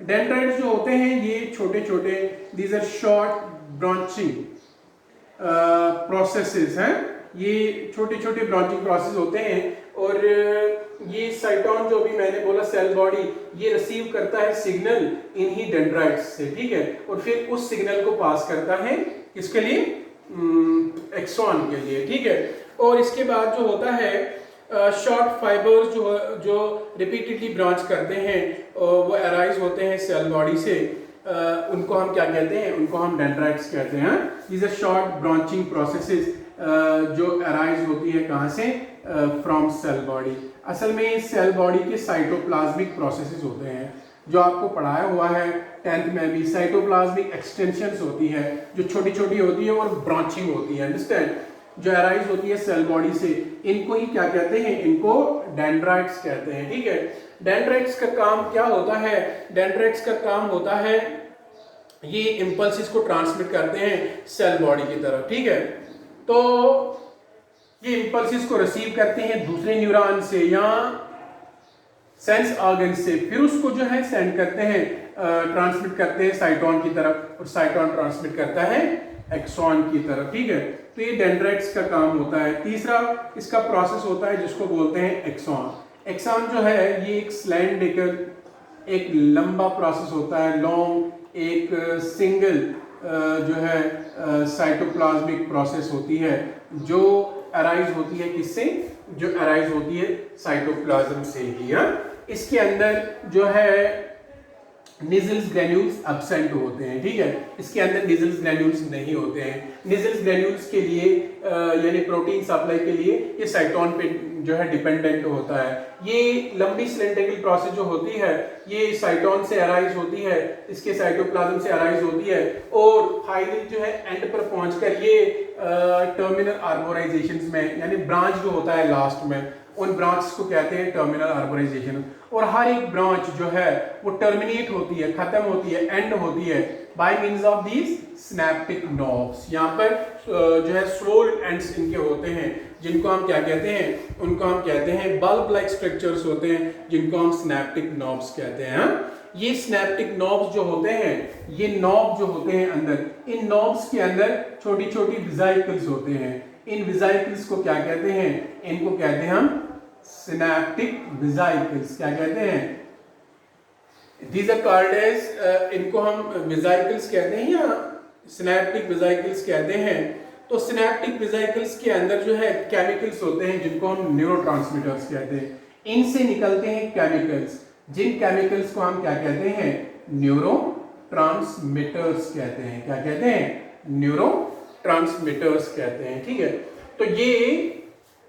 डेंड्राइट्स जो होते हैं ये छोटे छोटे, these are short branching processes हैं। ये छोटे छोटे ब्रांचिंग प्रोसेस होते हैं और ये साइटोन जो भी मैंने बोला सेल बॉडी, ये रिसीव करता है सिग्नल इन्हीं डेंड्राइट्स से, ठीक है। और फिर उस सिग्नल को पास करता है किसके लिए, एक्सॉन के लिए, ठीक है। और इसके बाद जो होता है शॉर्ट फाइबर्स जो रिपीटेडली ब्रांच करते हैं वो अराइज होते हैं सेल बॉडी से, उनको हम क्या कहते हैं, उनको हम डेंड्राइट्स कहते हैं। These are short branching processes जो अराइज होती है कहाँ से, फ्रॉम सेल बॉडी। असल में सेल बॉडी के साइटोप्लाज्मिक प्रोसेसेस होते हैं जो आपको पढ़ाया हुआ है 10th में भी। साइटोप्लाज्मिक एक्सटेंशंस होती है जो छोटी छोटी होती है और ब्रांचिंग होती है, अंडरस्टैंड, जो अराइज होती है सेल बॉडी से। इनको ही क्या कहते हैं, इनको डेंड्राइट्स कहते हैं, ठीक है। डेंड्राइट्स का काम क्या होता है, डेंड्राइट्स का काम होता है ये इंपल्सेस को ट्रांसमिट करते हैं सेल बॉडी की तरफ, ठीक है। तो ये इंपल्सेस को रिसीव करते हैं दूसरे न्यूरॉन से या सेंस ऑर्गन से, फिर उसको जो है सेंड करते हैं, ट्रांसमिट करते हैं साइटोन की तरफ और साइटोन ट्रांसमिट करता है एक्सॉन की तरफ, ठीक है। तो ये डेंड्राइट्स का काम होता है। तीसरा इसका प्रोसेस होता है जिसको बोलते हैं एक्सॉन। एक्सॉन जो है ये एक स्लैंडिकल, एक लंबा प्रोसेस होता है, लॉन्ग एक सिंगल जो है साइटोप्लाज्मिक प्रोसेस होती है जो अराइज होती है किससे, जो अराइज होती है साइटोप्लाज्म से ही। इसके अंदर जो है निजल्स ग्रैन्यूल्स एब्सेंट होते हैं, ठीक है। इसके अंदर निजल्स ग्रैन्यूल्स नहीं होते हैं। निजल्स ग्रैन्यूल्स के लिए यानी प्रोटीन सप्लाई के लिए ये साइटोन पे जो है डिपेंडेंट होता है। ये लंबी सिलेंड्रिकल प्रोसेस जो होती है ये साइटोन से अराइज होती है, इसके साइटोप्लाज्म से अराइज होती है और फाइनली जो है एंड पर पहुंचकर ये टर्मिनल आर्बोराइजेशंस में, यानी ब्रांच जो होता है लास्ट में, उन ब्रांच को कहते हैं टर्मिनल आर्बोराइजेशन। और हर एक ब्रांच जो है वो टर्मिनेट होती है, खत्म होती है, एंड होती है by means of these synaptic knobs. यहाँ पर जो है स्लोल एंड्स इनके होते हैं जिनको हम क्या कहते हैं, उनको हम कहते हैं बल्ब लाइक स्ट्रक्चर्स होते हैं जिनको हम सिनेप्टिक नॉब्स कहते हैं। ये सिनेप्टिक नॉब्स जो होते हैं, ये नॉब जो होते हैं अंदर, इन नॉब्स के अंदर छोटी छोटी वेसिकल्स होते हैं। इन वेसिकल्स को क्या कहते हैं? इनको कहते हैं हम सिनेप्टिक वेसिकल्स। क्या कहते हैं? These are called as इनको हम वेसिकल्स कहते हैं या सिनेप्टिक वेसिकल्स कहते हैं। तो सिनेप्टिक वेसिकल्स के अंदर जो है केमिकल्स होते हैं जिनको हम न्यूरोट्रांसमीटर्स कहते हैं। इनसे निकलते हैं केमिकल्स, जिन केमिकल्स को हम क्या कहते हैं? न्यूरोट्रांसमीटर्स कहते हैं। क्या कहते हैं? न्यूरोट्रांसमीटर्स कहते हैं। ठीक है, तो ये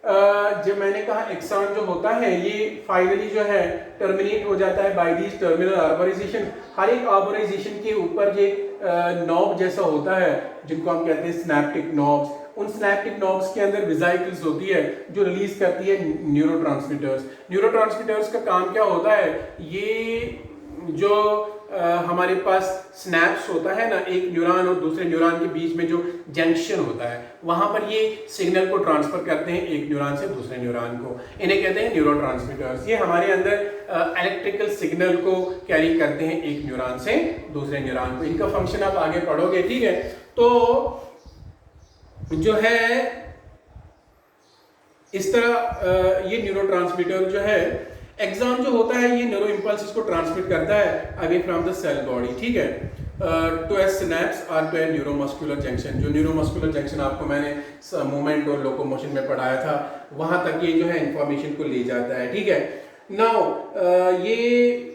जब मैंने कहा एक्सॉन जो होता है ये फाइनली जो है टर्मिनेट हो जाता है बाय दिस टर्मिनल आर्बोराइजेशन। हर एक आर्बोराइजेशन के ऊपर ये नॉब जैसा होता है जिनको हम कहते हैं सिनेप्टिक नॉब्स। उन सिनेप्टिक नॉब्स के अंदर वेसिकल्स होती है जो रिलीज करती है न्यूरोट्रांसमीटर्स। न्यूरोट्रांसमीटर्स का काम क्या होता है? ये जो हमारे पास स्नैप्स होता है ना, एक न्यूरॉन और दूसरे न्यूरॉन के बीच में जो जंक्शन होता है, वहां पर ये सिग्नल को ट्रांसफर करते हैं एक न्यूरॉन से दूसरे न्यूरॉन को। इन्हें कहते हैं न्यूरोट्रांसमीटर्स। ये हमारे अंदर इलेक्ट्रिकल सिग्नल को कैरी करते हैं एक न्यूरॉन से दूसरे न्यूरॉन को। इनका फंक्शन आप आगे पढ़ोगे। ठीक है, तो जो है इस तरह ये न्यूरोट्रांसमीटर जो है एक्सॉन जो होता है ये न्यूरो इंपल्सेस को ट्रांसमिट करता है away from the cell body. ठीक है, टू ए सिनेप्स और टू ए न्यूरोमस्कुलर जंक्शन। जो न्यूरोमस्कुलर जंक्शन आपको मैंने मूवमेंट और लोकोमोशन में पढ़ाया था, वहां तक ये जो है इंफॉर्मेशन को ले जाता है। ठीक है, नाउ ये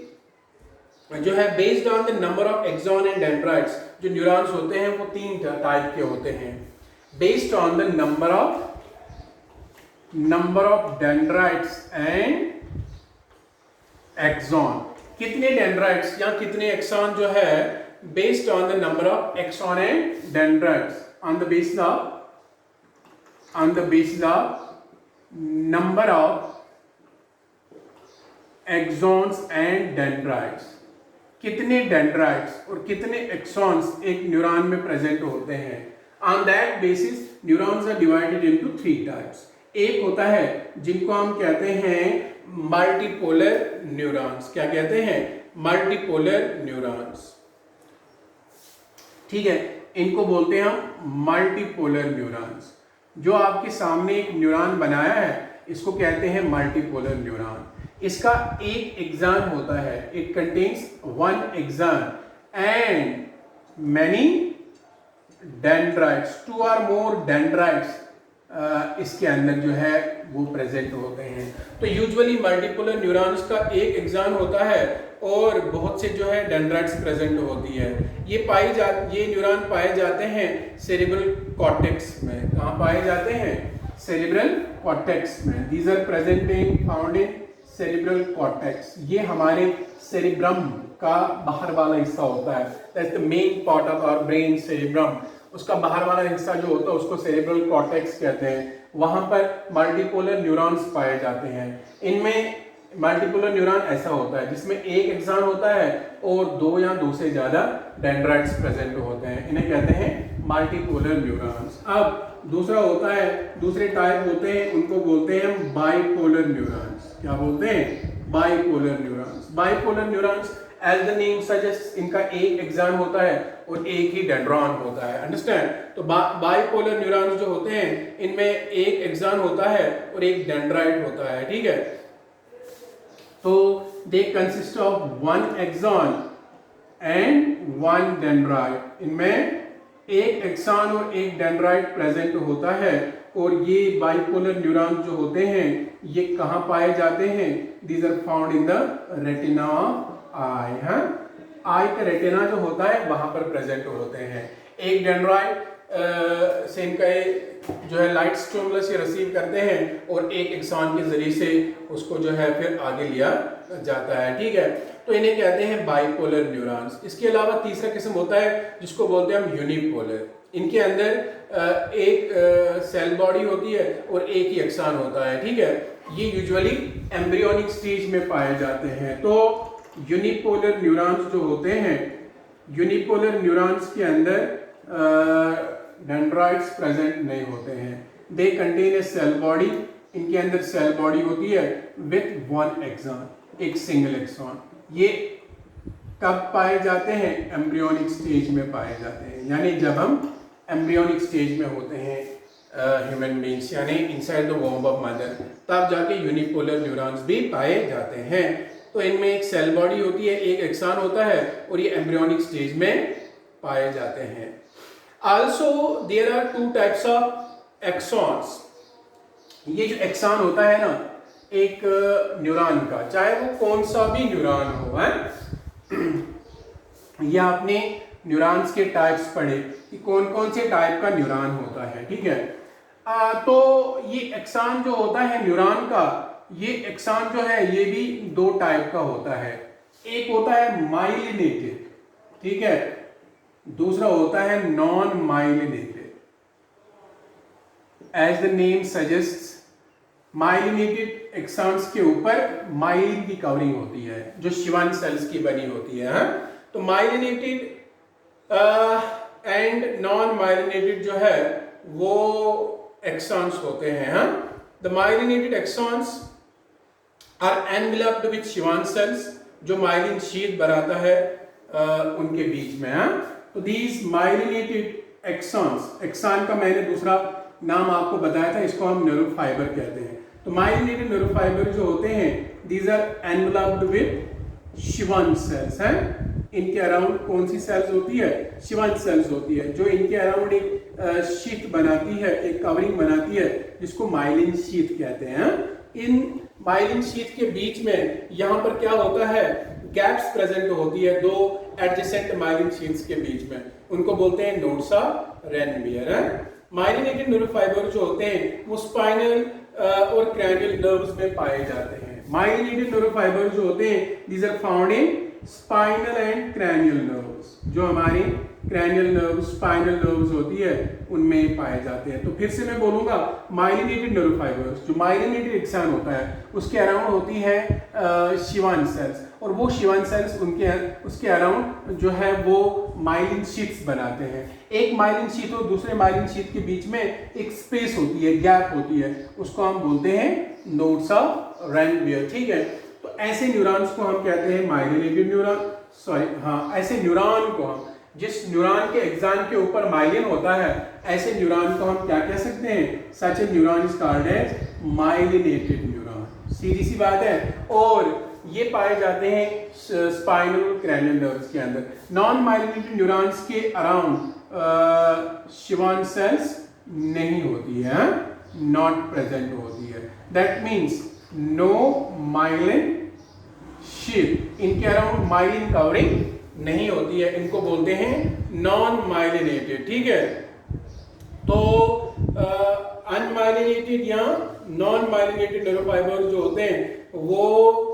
जो है based on the number of axon and dendrites. जो न्यूरॉन्स होते हैं वो 3 टाइप के होते हैं। Based on the number of dendrites and axon. कितने डेंड्राइट्स या कितने एक्सॉन जो है based on the number of axon and dendrites on the basis of number of axons and dendrites. कितने डेंड्राइट्स और कितने एक्सॉन्स एक न्यूरॉन में प्रेजेंट होते हैं। On that basis neurons are divided into 3 types. एक होता है जिनको हम कहते हैं मल्टीपोलर न्यूरॉन्स। क्या कहते हैं? Multipolar neurons. ठीक है, इनको बोलते हैं हम मल्टीपोलर न्यूरॉन्स। जो आपके सामने एक न्यूरॉन बनाया है इसको कहते हैं मल्टीपोलर न्यूरॉन। इसका एक एक्सॉन होता है, it contains 1 axon and many dendrites, 2 or more dendrites इसके अंदर जो है वो प्रेजेंट होते हैं। तो यूजुअली मल्टीपोलर न्यूरॉन्स का एक एक्सॉन होता है और बहुत से जो है डेंड्राइट्स प्रेजेंट होती है। ये न्यूरॉन पाए जाते हैं सेरेब्रल कॉर्टेक्स में। कहाँ पाए जाते हैं? सेरेब्रल कॉर्टेक्स में। These are present found in cerebral cortex. ये हमारे सेरेब्रम का बाहर वाला हिस्सा होता है। That's the main part of our brain, cerebrum. उसका बाहर वाला हिस्सा जो होता है उसको सेरेब्रल कॉर्टेक्स कहते हैं। वहां पर मल्टीपोलर न्यूरॉन्स पाए जाते हैं। इनमें मल्टीपोलर न्यूरॉन ऐसा होता है जिसमें एक एक्सॉन होता है और 2 या 2 से ज्यादा डेंड्राइट्स प्रेजेंट होते हैं। इन्हें कहते हैं मल्टीपोलर न्यूरॉन्स। अब दूसरा होता है, दूसरे टाइप होते हैं, उनको बोलते हैं हम बाइपोलर न्यूरॉन्स। क्या बोलते हैं? Bipolar neurons. Bipolar neurons as the name suggest, इनका एक एक्सॉन होता है और एक ही डेंड्रॉन होता है। अंडरस्टैंड? तो बाइपोलर न्यूरॉन्स जो होते हैं इनमें एक एक्सॉन होता है और एक डेंड्राइट होता है। ठीक है, तो they consist of 1 axon and 1 dendrite. इनमें एक एक्सॉन और एक डेंड्राइट प्रेजेंट होता है। और ये बाइपोलर न्यूरॉन्स जो होते हैं ये कहाँ पाए जाते हैं? These are found in the retina of eye. हाँ, आई का रेटिना जो होता है वहां पर प्रेजेंट होते हैं। एक डेंड्राइट से इनका जो है लाइट स्टिमुलस ये रिसीव करते हैं और एक एक्सॉन के जरिए से उसको जो है फिर आगे लिया जाता है। ठीक है, तो इन्हें कहते हैं बाइपोलर न्यूरॉन्स। इसके अलावा तीसरा किस्म होता है जिसको बोलते हैं हम यूनिपोलर। इनके अंदर एक सेल बॉडी होती है और एक ही एक्सॉन होता है। ठीक है, ये यूजुअली एम्ब्रियोनिक स्टेज में पाए जाते हैं। तो यूनिपोलर न्यूरॉन्स जो होते हैं, यूनिपोलर न्यूरॉन्स के अंदर डेंड्राइट्स प्रेजेंट नहीं होते हैं। They contain a cell body. इनके अंदर सेल बॉडी होती है विथ 1 एक्सॉन, एक सिंगल एक्सॉन। ये कब पाए जाते हैं? एम्ब्रियोनिक स्टेज में पाए जाते हैं, यानी जब हम एम्ब्रियोनिक स्टेज में होते हैं ह्यूमन बींग्स, यानी inside the womb of mother, तब जाके यूनिपोलर न्यूरॉन्स भी पाए जाते हैं। तो इनमें एक सेल बॉडी होती है, एक एक्सान होता है, और ये एम्ब्रियोनिक स्टेज में पाए जाते हैं। Also there are two types of axons. ये जो एक्सान होता है ना एक न्यूरॉन का, चाहे वो कौन सा भी न्यूरॉन हो, है या आपने न्यूरॉन्स के टाइप्स पढ़े कि कौन कौन से टाइप का न्यूरॉन होता है, ठीक है। तो ये एक्सान जो होता है न्यूरॉन का, ये एक्सान जो है ये भी दो टाइप का होता है। एक होता है माइलिनेटेड, ठीक है, दूसरा होता है non myelinated. As the name suggests, myelinated axons के ऊपर माइलिन की कवरिंग होती है जो शिवान सेल्स की बनी होती है, तो माइलिनेटेड एंड नॉन माइलिनेटेड जो है वो एक्सॉन्स होते हैं। The myelinated axons are enveloped with Schwann cells, जो माइलिन शीथ बनाता है उनके बीच में। तो दीज माइलिनेटेड एक्सॉन्स, एक्सान का मैंने दूसरा नाम आपको बताया था, इसको हम न्यूरोफाइबर कहते हैं। तो माइलिनेटेड न्यूरोफाइबर जो होते हैं these are enveloped with Schwann cells हैं। इनके अराउंड कौन सी सेल्स होती है? शिवान सेल्स होती है, जो इनके अराउंड एक शीथ बनाती है, एक कवरिंग बनाती है, जिसको माइलिन शीथ कहते हैं। इन माइलिन शीथ के बीच में यहाँ पर क्या होता है? गैप्स प्रेजेंट होती है दो एडजेसेंट माइलिन शीथ्स के बीच में, उनको बोलते हैं नोड्स ऑफ रेनवियर। माइलिनेटेड न्यूरोफाइबर जो होते हैं वो स्पाइनल और क्रैनियल नर्व्स में पाए जाते हैं। माइलिनेटेड न्यूरोफाइबर जो होते हैं these are found in spinal and cranial nerves, जो हमारी क्रैनियल नर्व, स्पाइनल नर्व्स होती है उनमें पाए जाते हैं। तो फिर से मैं बोलूंगा, माइलिनेटेड न्यूरोफाइबर्स, जो माइलिनेटेड एक्सान होता है उसके अराउंड होती है शिवान सेल्स, और वो शिवान सेल्स उसके अराउंड जो है वो माइलिन शीथ्स बनाते हैं। एक माइलिन शीथ और दूसरे माइलिन शीथ के बीच में एक स्पेस होती है, गैप होती है, उसको हम बोलते हैं नोड्स ऑफ रेनवियर, ठीक है। तो ऐसे न्यूरॉन्स को हम कहते हैं माइलिनेटेड न्यूरॉन, ऐसे न्यूरॉन को हम, जिस न्यूरॉन के एक्सान के ऊपर माइलिन होता है, ऐसे न्यूरॉन को हम क्या कह सकते हैं? Such a neuron is called as myelinated neuron. सीधी सी बात है। और ये पाए जाते हैं स्पाइनल क्रैनियल नर्व्स के अंदर। नॉन माइलिनेटेड न्यूरॉन्स के अराउंड शिवान सेल्स नहीं होती है, नॉट प्रेजेंट होती है। That means no myelin sheath, इनके अराउंड माइलिन कवरिंग नहीं होती है, इनको बोलते हैं नॉन माइलिनेटेड, ठीक है। तो अनमाइलिनेटेड या नॉन माइलिनेटेड न्यूरोफाइबर जो होते हैं वो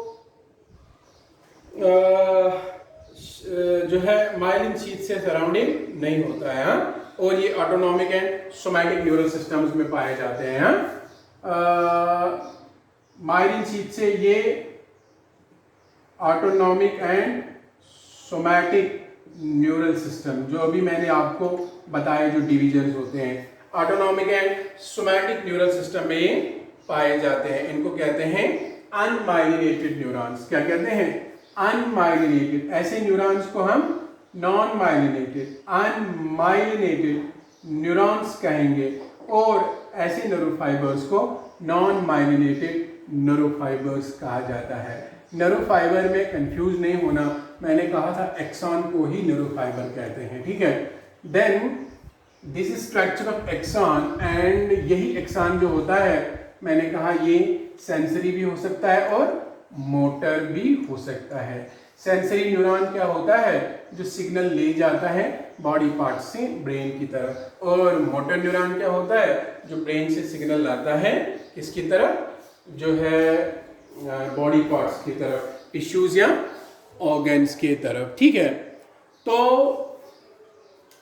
जो है माइलिन शीथ से सराउंडिंग नहीं होता है, और ये autonomic and somatic neural systems में पाए जाते हैं। माइलिन शीथ से ये autonomic and somatic neural system, जो अभी मैंने आपको बताया, जो डिविजन्स होते हैं autonomic and somatic neural system में पाए जाते हैं, इनको कहते हैं अनमाइलिनेटेड न्यूरॉन्स। क्या कहते हैं? अनमाइलिनेटेड। ऐसे न्यूरॉन्स को हम नॉन माइलिनेटेड, अनमाइलिनेटेड न्यूरॉन्स कहेंगे, और ऐसे न्यूरोफाइबर्स को नॉन माइलिनेटेड न्यूरोफाइबर्स कहा जाता है। न्यूरोफाइबर में कंफ्यूज नहीं होना, मैंने कहा था एक्सॉन को ही न्यूरोफाइबर कहते हैं, ठीक है। Then this is structure of axon, and यही एक्सॉन जो होता है, मैंने कहा ये सेंसरी भी हो सकता है और मोटर भी हो सकता है। सेंसरी न्यूरॉन क्या होता है? जो सिग्नल ले जाता है बॉडी पार्ट से ब्रेन की तरफ, और मोटर न्यूरॉन क्या होता है? जो ब्रेन से सिग्नल लाता है किसकी तरफ? जो है बॉडी पार्ट्स की तरफ, टिश्यूज या ऑर्गन्स की तरफ, ठीक है। तो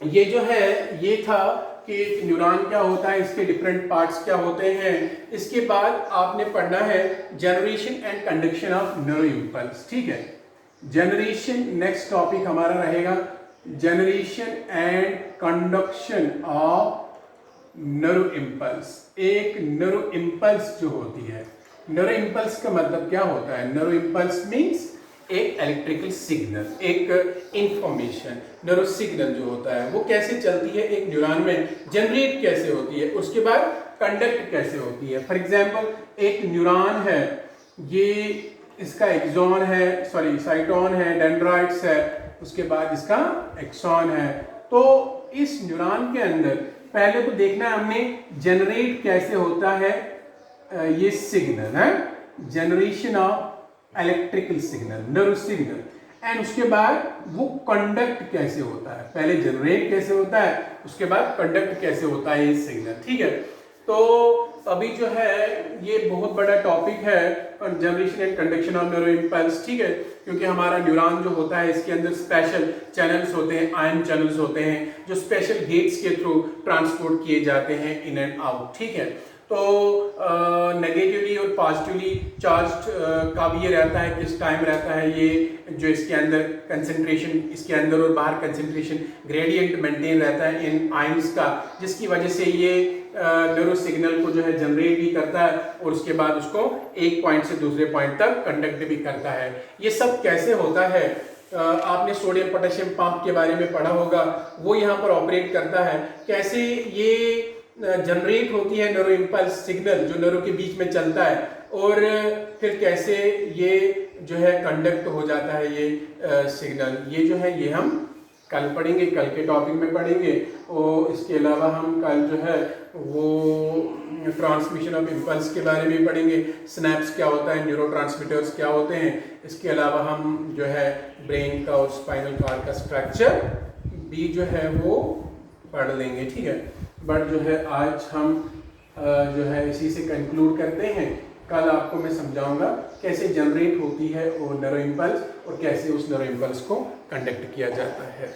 ये जो है ये था कि न्यूरॉन क्या होता है, इसके डिफरेंट पार्ट्स क्या होते हैं। इसके बाद आपने पढ़ना है generation and conduction of neuro impulse, ठीक है। जनरेशन नेक्स्ट टॉपिक हमारा रहेगा, generation and conduction of neuro impulse. एक न्यूरो इम्पल्स जो होती है, न्यूरो इम्पल्स का मतलब क्या होता है? न्यूरो इम्पल्स मीन्स एक इलेक्ट्रिकल सिग्नल, एक इंफॉर्मेशन, न्यूरो सिग्नल जो होता है वो कैसे चलती है एक न्यूरॉन में, जनरेट कैसे होती है, उसके बाद कंडक्ट कैसे होती है। फॉर एग्जांपल एक न्यूरॉन है, ये इसका एक्सॉन है, सॉरी साइटोन है, डेंड्राइट्स है, उसके बाद इसका एक्सॉन है। तो इस न्यूरॉन के अंदर पहले तो देखना है हमने जनरेट कैसे होता है ये सिग्नल है, generation of electrical signal, neuro signal, and उसके बाद वो कंडक्ट कैसे होता है, पहले जनरेट कैसे होता है, उसके बाद कंडक्ट कैसे होता है ये सिग्नल, ठीक है। तो अभी जो है ये बहुत बड़ा टॉपिक है, generation and conduction of neuro impulse, ठीक है, क्योंकि हमारा न्यूरॉन जो होता है इसके अंदर स्पेशल चैनल्स होते हैं, आयन चैनल्स होते हैं जो स्पेशल गेट्स के थ्रू ट्रांसपोर्ट किए जाते हैं इन एंड आउट, ठीक है। तो नेगेटिवली और पॉजिटिवली चार्ज का भी ये रहता है, किस टाइम रहता है ये जो इसके अंदर कंसंट्रेशन, इसके अंदर और बाहर कंसंट्रेशन ग्रेडियंट मेंटेन रहता है इन आयंस का, जिसकी वजह से ये न्यूरो सिग्नल को जो है जनरेट भी करता है और उसके बाद उसको एक पॉइंट से दूसरे पॉइंट तक कंडक्ट भी करता है। ये सब कैसे होता है, आपने सोडियम पोटेशियम पंप के बारे में पढ़ा होगा, वो यहाँ पर ऑपरेट करता है, कैसे ये जनरेट होती है न्यूरो इम्पल्स सिग्नल जो न्यूरो के बीच में चलता है, और फिर कैसे ये जो है कंडक्ट हो जाता है ये सिग्नल। ये जो है ये हम कल पढ़ेंगे, कल के टॉपिक में पढ़ेंगे। और इसके अलावा हम कल जो है वो ट्रांसमिशन ऑफ इम्पल्स के बारे में पढ़ेंगे, स्नैप्स क्या होता है, न्यूरो ट्रांसमीटर्स क्या होते हैं। इसके अलावा हम जो है ब्रेन का और स्पाइनल कॉर्ड का स्ट्रक्चर भी जो है वो पढ़ लेंगे, ठीक है। बट जो है आज हम जो है इसी से कंक्लूड करते हैं। कल आपको मैं समझाऊंगा कैसे जनरेट होती है वो न्यूरो इम्पल्स और कैसे उस न्यूरो इम्पल्स को कंडक्ट किया जाता है।